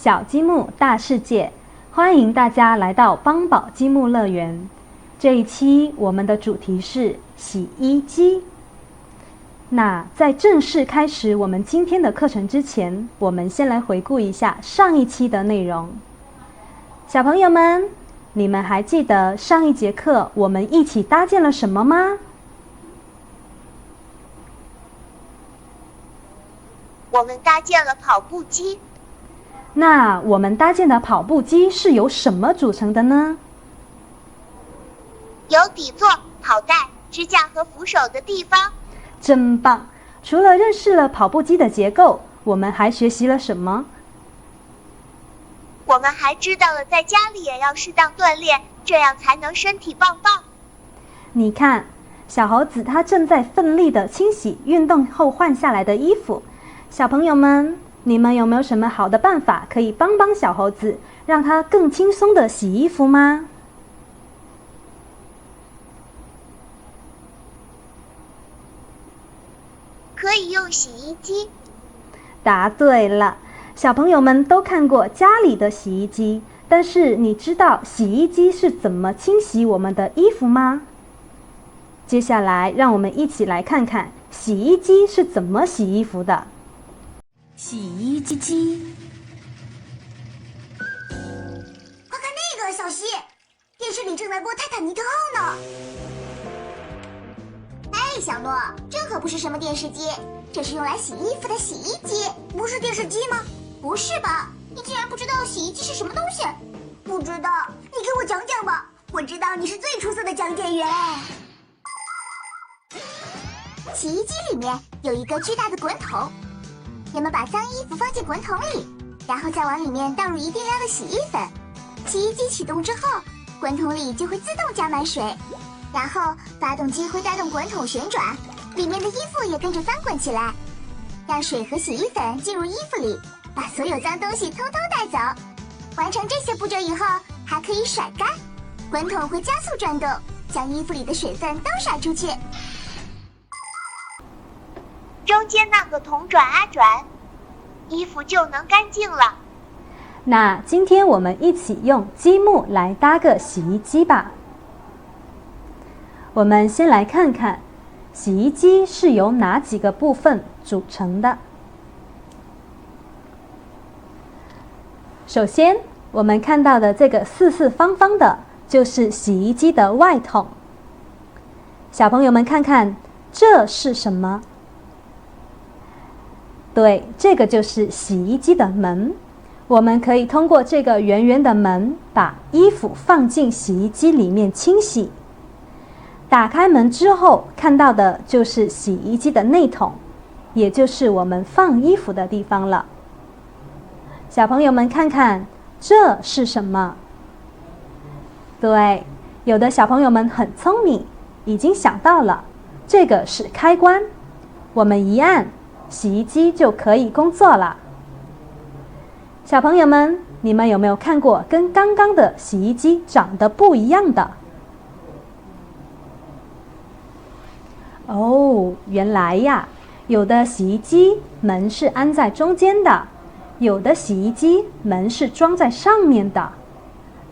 小积木大世界，欢迎大家来到邦宝积木乐园。这一期我们的主题是洗衣机。那在正式开始我们今天的课程之前，我们先来回顾一下上一期的内容。小朋友们，你们还记得上一节课我们一起搭建了什么吗？我们搭建了跑步机。那我们搭建的跑步机是由什么组成的呢？有底座、跑带、支架和扶手的地方。真棒！除了认识了跑步机的结构，我们还学习了什么？我们还知道了在家里也要适当锻炼，这样才能身体棒棒。你看，小猴子他正在奋力地清洗运动后换下来的衣服。小朋友们，你们有没有什么好的办法可以帮帮小猴子，让他更轻松地洗衣服吗？可以用洗衣机。答对了，小朋友们都看过家里的洗衣机，但是你知道洗衣机是怎么清洗我们的衣服吗？接下来让我们一起来看看洗衣机是怎么洗衣服的。洗衣机，快看那个，小希，电视里正在播《泰坦尼克号》呢。哎，小诺，这可不是什么电视机，这是用来洗衣服的洗衣机，不是电视机吗？不是吧？你竟然不知道洗衣机是什么东西？不知道，你给我讲讲吧，我知道你是最出色的讲解员。洗衣机里面有一个巨大的滚筒，人们把脏衣服放进滚筒里，然后再往里面倒入一定量的洗衣粉。洗衣机启动之后，滚筒里就会自动加满水，然后发动机会带动滚筒旋转，里面的衣服也跟着翻滚起来，让水和洗衣粉进入衣服里，把所有脏东西通通带走。完成这些步骤以后，还可以甩干，滚筒会加速转动，将衣服里的水分都甩出去。中间那个桶转啊转，衣服就能干净了。那今天我们一起用积木来搭个洗衣机吧。我们先来看看洗衣机是由哪几个部分组成的。首先，我们看到的这个四四方方的，就是洗衣机的外筒。小朋友们看看，这是什么？对，这个就是洗衣机的门。我们可以通过这个圆圆的门，把衣服放进洗衣机里面清洗。打开门之后，看到的就是洗衣机的内筒，也就是我们放衣服的地方了。小朋友们看看，这是什么？对，有的小朋友们很聪明，已经想到了，这个是开关，我们一按，洗衣机就可以工作了。小朋友们，你们有没有看过跟刚刚的洗衣机长得不一样的？哦，原来呀，有的洗衣机门是安在中间的，有的洗衣机门是装在上面的，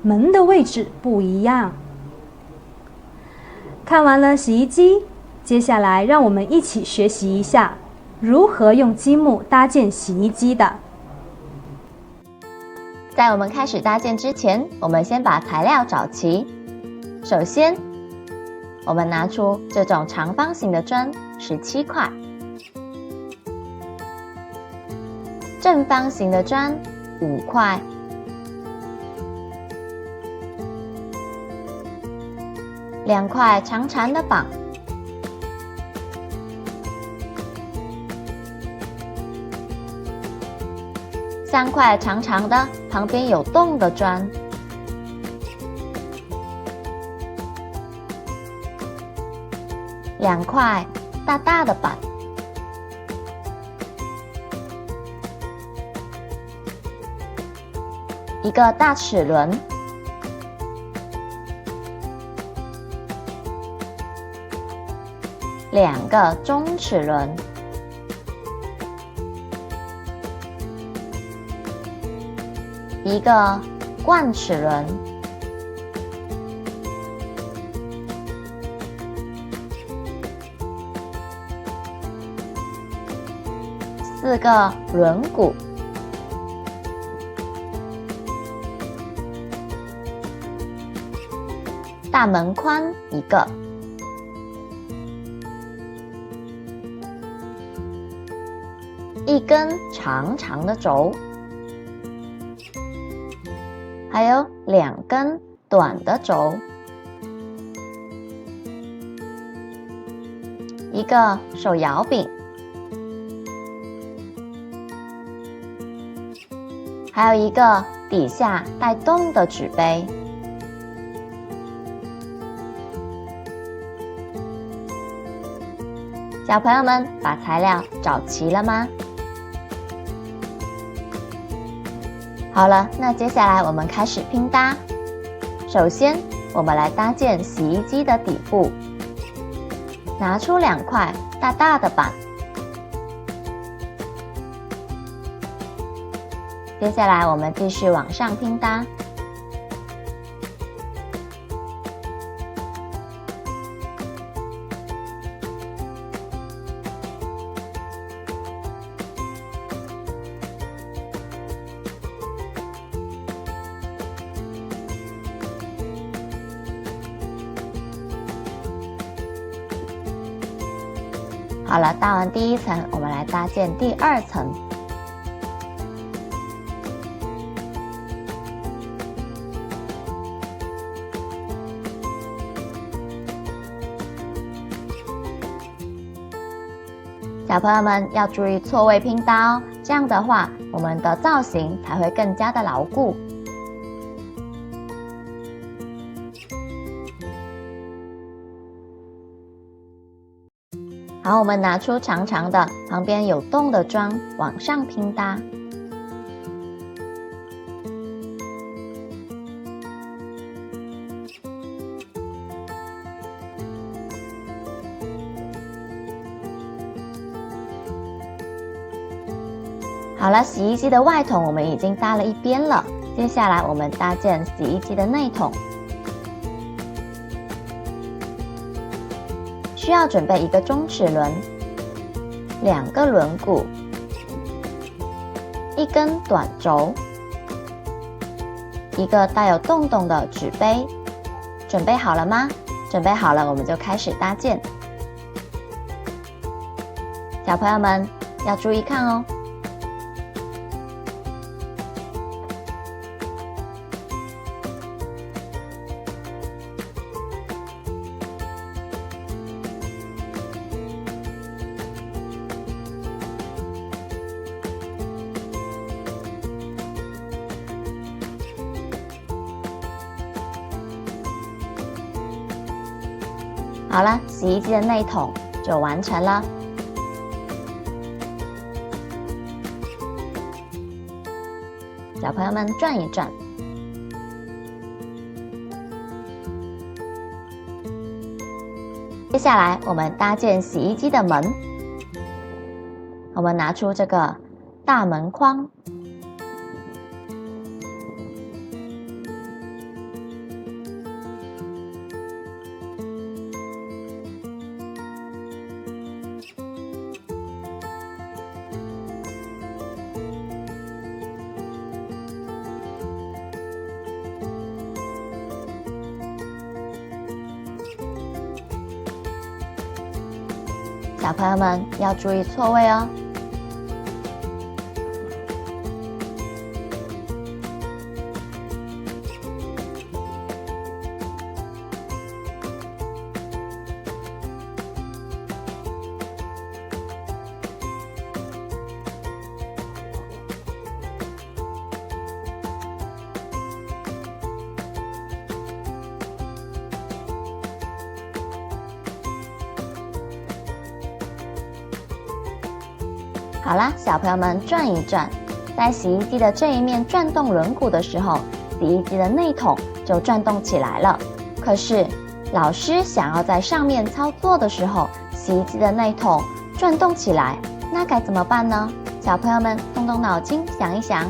门的位置不一样。看完了洗衣机，接下来让我们一起学习一下如何用积木搭建洗衣机的。在我们开始搭建之前，我们先把材料找齐。首先，我们拿出这种长方形的砖17块，正方形的砖5块，两块长长的绑，三块长长的旁边有洞的砖，两块大大的板，一个大齿轮，两个中齿轮，一个灌齿轮，四个轮毂，大门框一个，一根长长的轴，还有2根短的轴，一个手摇柄，还有一个底下带洞的纸杯。小朋友们把材料找齐了吗？好了，那接下来我们开始拼搭。首先，我们来搭建洗衣机的底部，拿出2块大大的板。接下来，我们继续往上拼搭。好了，搭完第1层，我们来搭建第2层。小朋友们要注意错位拼搭哦，这样的话，我们的造型才会更加的牢固。好，我们拿出长长的，旁边有洞的桩，往上拼搭。好了，洗衣机的外筒我们已经搭了一边了，接下来我们搭建洗衣机的内筒。需要准备一个中齿轮，2个轮毂，一根短轴，一个带有洞洞的纸杯。准备好了吗？准备好了，我们就开始搭建。小朋友们要注意看哦。好了，洗衣机的内筒就完成了。小朋友们转一转。接下来我们搭建洗衣机的门。我们拿出这个大门框。小朋友们要注意错位哦。好啦，小朋友们转一转，在洗衣机的这一面转动轮毂的时候，洗衣机的内筒就转动起来了。可是老师想要在上面操作的时候，洗衣机的内筒转动起来，那该怎么办呢？小朋友们动动脑筋想一想。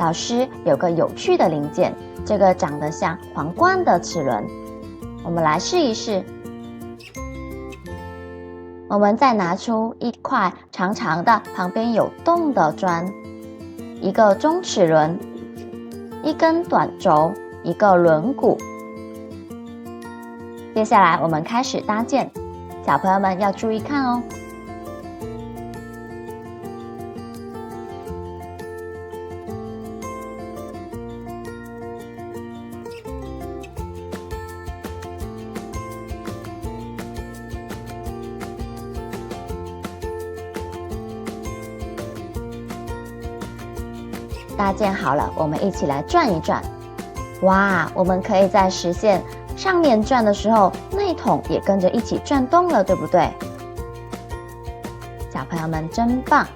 老师有个有趣的零件，这个长得像皇冠的齿轮，我们来试一试。我们再拿出一块长长的、旁边有洞的砖，一个中齿轮，一根短轴，一个轮毂。接下来我们开始搭建，小朋友们要注意看哦。搭建好了，我们一起来转一转。哇，我们可以在实现上面转的时候，内筒也跟着一起转动了，对不对？小朋友们真棒！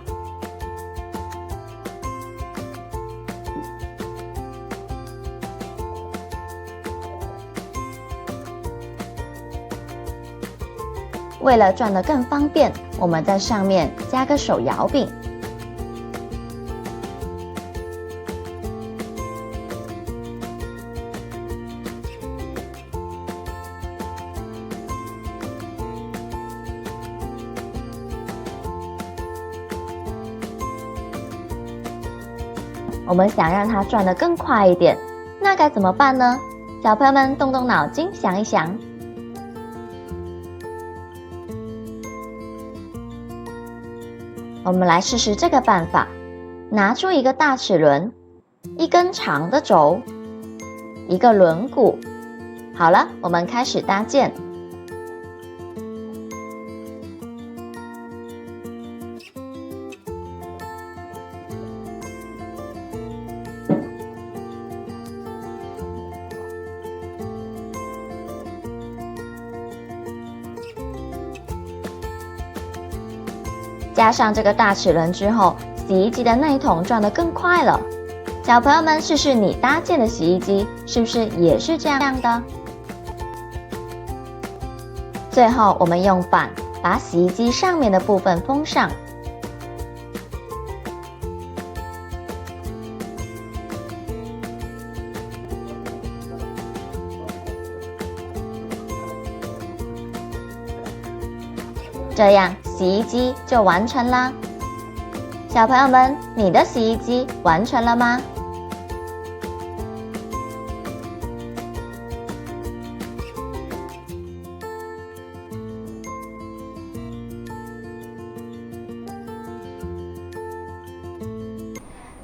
为了转得更方便，我们在上面加个手摇柄。我们想让它转得更快一点，那该怎么办呢？小朋友们动动脑筋想一想。我们来试试这个办法，拿出一个大齿轮，一根长的轴，一个轮毂。好了，我们开始搭建。加上这个大齿轮之后，洗衣机的内筒转得更快了。小朋友们试试你搭建的洗衣机是不是也是这样的？最后我们用板把洗衣机上面的部分封上。这样洗衣机就完成啦。小朋友们，你的洗衣机完成了吗？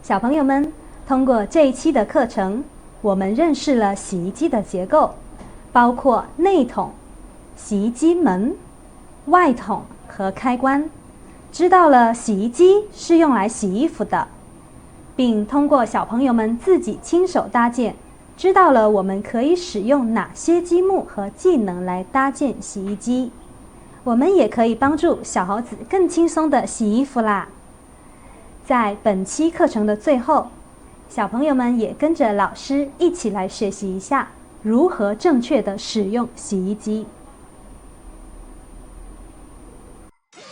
小朋友们，通过这一期的课程，我们认识了洗衣机的结构，包括内筒、洗衣机门、外筒和开关，知道了洗衣机是用来洗衣服的，并通过小朋友们自己亲手搭建，知道了我们可以使用哪些积木和技能来搭建洗衣机。我们也可以帮助小猴子更轻松地洗衣服啦。在本期课程的最后，小朋友们也跟着老师一起来学习一下如何正确地使用洗衣机。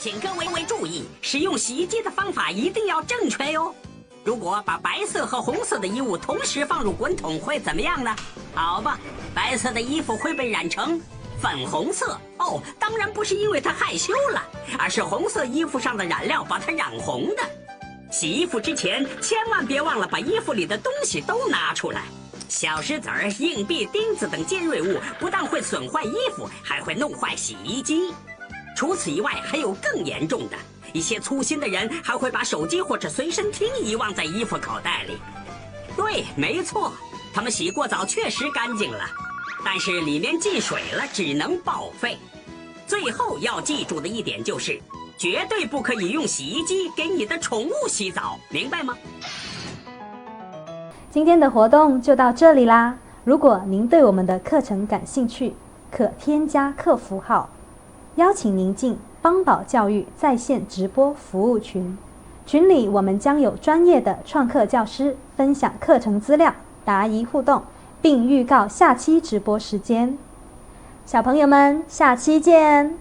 请各位注意，使用洗衣机的方法一定要正确哟。如果把白色和红色的衣物同时放入滚筒会怎么样呢？好吧，白色的衣服会被染成粉红色。哦，当然不是因为它害羞了，而是红色衣服上的染料把它染红的。洗衣服之前千万别忘了把衣服里的东西都拿出来。小石子儿、硬币、钉子等尖锐物不但会损坏衣服，还会弄坏洗衣机。除此以外，还有更严重的，一些粗心的人还会把手机或者随身听遗忘在衣服口袋里。对，没错，他们洗过澡确实干净了，但是里面进水了，只能报废。最后要记住的一点就是，绝对不可以用洗衣机给你的宠物洗澡，明白吗？今天的活动就到这里啦。如果您对我们的课程感兴趣，可添加客服号，邀请您进邦宝教育在线直播服务群。群里我们将有专业的创客教师分享课程资料、答疑互动，并预告下期直播时间。小朋友们，下期见！